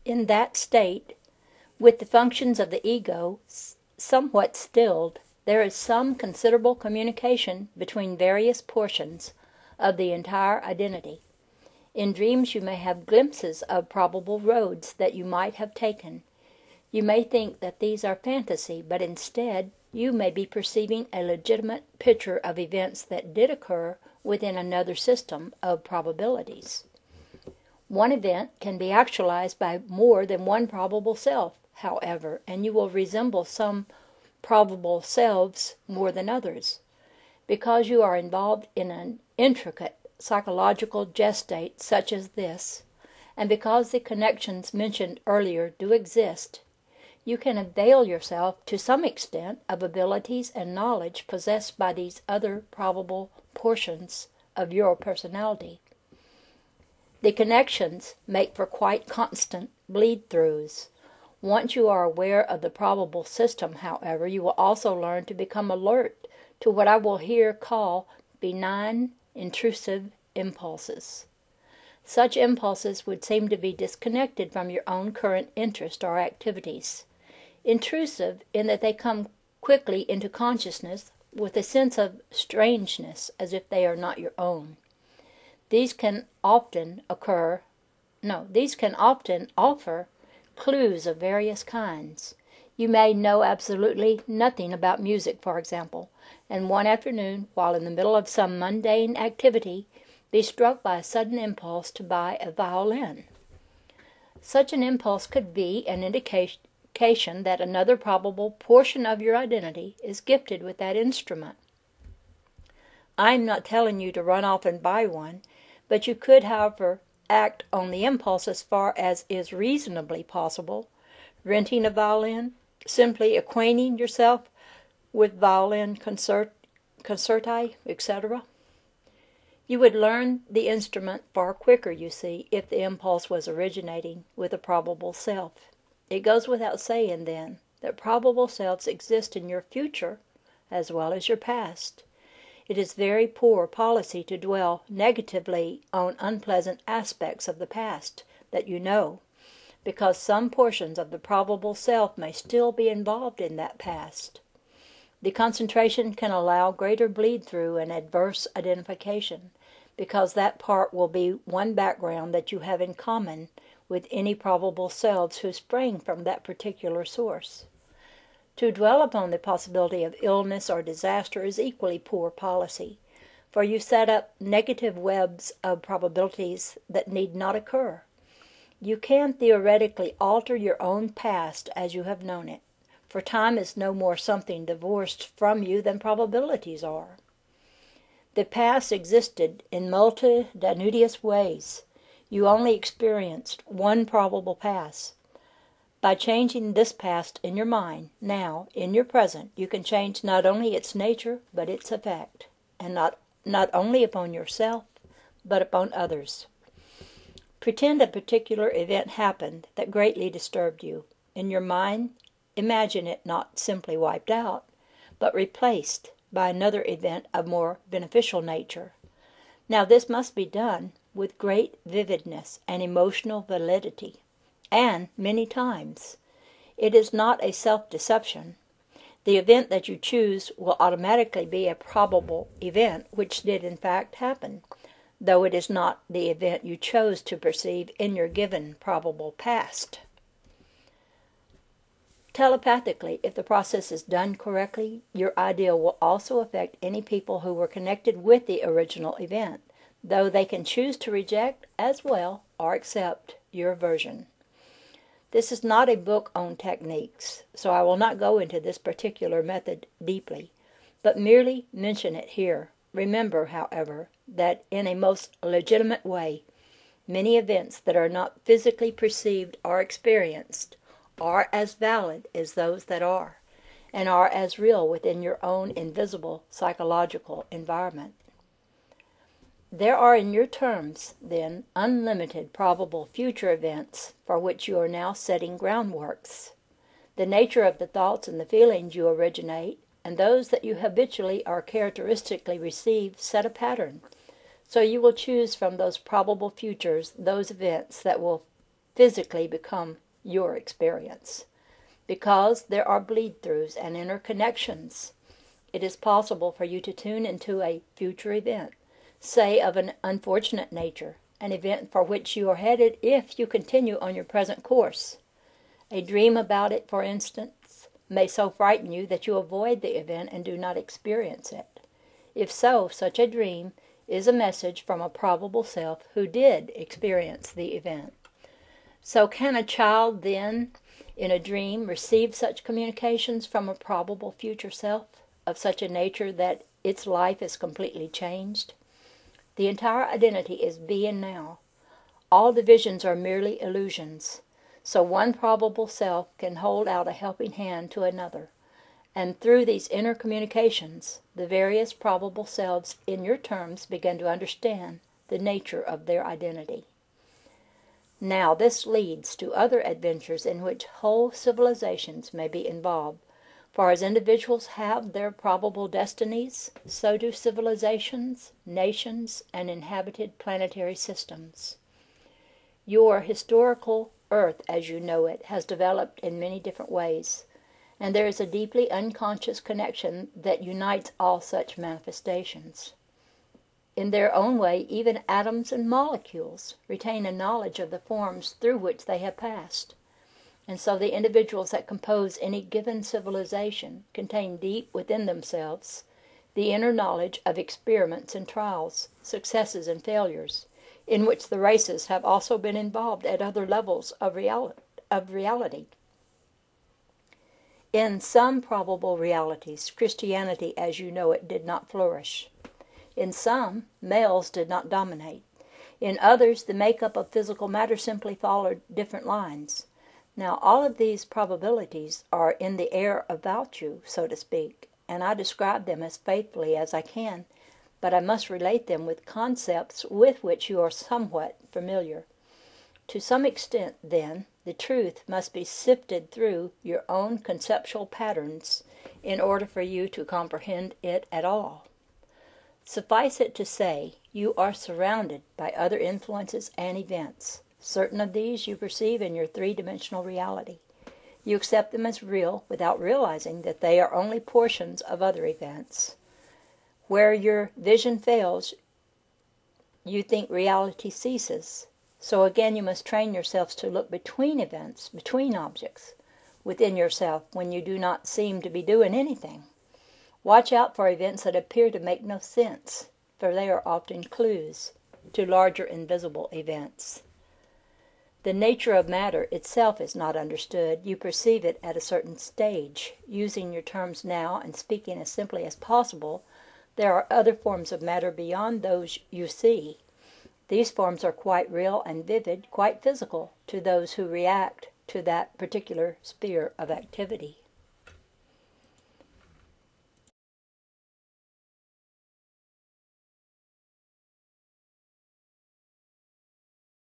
In that state, with the functions of the ego somewhat stilled, there is some considerable communication between various portions of the entire identity. In dreams you may have glimpses of probable roads that you might have taken. You may think that these are fantasy, but instead you may be perceiving a legitimate picture of events that did occur within another system of probabilities. One event can be actualized by more than one probable self, however, and you will resemble some probable selves more than others. Because you are involved in an intricate psychological gestate such as this, and because the connections mentioned earlier do exist, you can avail yourself to some extent of abilities and knowledge possessed by these other probable portions of your personality. The connections make for quite constant bleed-throughs. Once you are aware of the probable system, however, you will also learn to become alert to what I will here call benign, intrusive impulses. Such impulses would seem to be disconnected from your own current interest or activities. Intrusive in that they come quickly into consciousness with a sense of strangeness as if they are not your own. These can often offer clues of various kinds. You may know absolutely nothing about music, for example, and one afternoon, while in the middle of some mundane activity, be struck by a sudden impulse to buy a violin. Such an impulse could be an indication that another probable portion of your identity is gifted with that instrument. I am not telling you to run off and buy one, but you could, however, act on the impulse as far as is reasonably possible, renting a violin, simply acquainting yourself with violin concerti, etc. You would learn the instrument far quicker, you see, if the impulse was originating with a probable self. It goes without saying, then, that probable selves exist in your future as well as your past. It is very poor policy to dwell negatively on unpleasant aspects of the past that you know, because some portions of the probable self may still be involved in that past. The concentration can allow greater bleed-through and adverse identification, because that part will be one background that you have in common with any probable selves who sprang from that particular source. To dwell upon the possibility of illness or disaster is equally poor policy, for you set up negative webs of probabilities that need not occur. You can theoretically alter your own past as you have known it, for time is no more something divorced from you than probabilities are. The past existed in multitudinous ways. You only experienced one probable past. By changing this past in your mind, now, in your present, you can change not only its nature, but its effect, and not only upon yourself, but upon others. Pretend a particular event happened that greatly disturbed you. In your mind, imagine it not simply wiped out, but replaced by another event of more beneficial nature. Now this must be done with great vividness and emotional validity, and many times. It is not a self-deception. The event that you choose will automatically be a probable event which did in fact happen, though it is not the event you chose to perceive in your given probable past. Telepathically, if the process is done correctly, your idea will also affect any people who were connected with the original event, though they can choose to reject as well or accept your version. This is not a book on techniques, so I will not go into this particular method deeply, but merely mention it here. Remember, however, that in a most legitimate way, many events that are not physically perceived or experienced are as valid as those that are, and are as real within your own invisible psychological environment. There are in your terms, then, unlimited probable future events for which you are now setting groundworks. The nature of the thoughts and the feelings you originate, and those that you habitually or characteristically receive, set a pattern. So you will choose from those probable futures those events that will physically become your experience. Because there are bleed-throughs and interconnections, it is possible for you to tune into a future event, say of an unfortunate nature, an event for which you are headed if you continue on your present course. A dream about it, for instance, may so frighten you that you avoid the event and do not experience it. If so, such a dream is a message from a probable self who did experience the event. So can a child then, in a dream, receive such communications from a probable future self of such a nature that its life is completely changed? The entire identity is be and now. All divisions are merely illusions. So one probable self can hold out a helping hand to another, and through these intercommunications, the various probable selves in your terms begin to understand the nature of their identity. Now this leads to other adventures in which whole civilizations may be involved, for as individuals have their probable destinies, so do civilizations, nations, and inhabited planetary systems. Your historical Earth, as you know it, has developed in many different ways, and there is a deeply unconscious connection that unites all such manifestations. In their own way, even atoms and molecules retain a knowledge of the forms through which they have passed, and so the individuals that compose any given civilization contain deep within themselves the inner knowledge of experiments and trials, successes and failures, in which the races have also been involved at other levels of reality. In some probable realities, Christianity as you know it did not flourish. In some, males did not dominate. In others, the makeup of physical matter simply followed different lines. Now, all of these probabilities are in the air about you, so to speak, and I describe them as faithfully as I can, but I must relate them with concepts with which you are somewhat familiar. To some extent, then, the truth must be sifted through your own conceptual patterns in order for you to comprehend it at all. Suffice it to say, you are surrounded by other influences and events. Certain of these you perceive in your three-dimensional reality. You accept them as real without realizing that they are only portions of other events. Where your vision fails, you think reality ceases. So again you must train yourselves to look between events, between objects, within yourself when you do not seem to be doing anything. Watch out for events that appear to make no sense, for they are often clues to larger invisible events. The nature of matter itself is not understood. You perceive it at a certain stage. Using your terms now and speaking as simply as possible, there are other forms of matter beyond those you see. These forms are quite real and vivid, quite physical to those who react to that particular sphere of activity.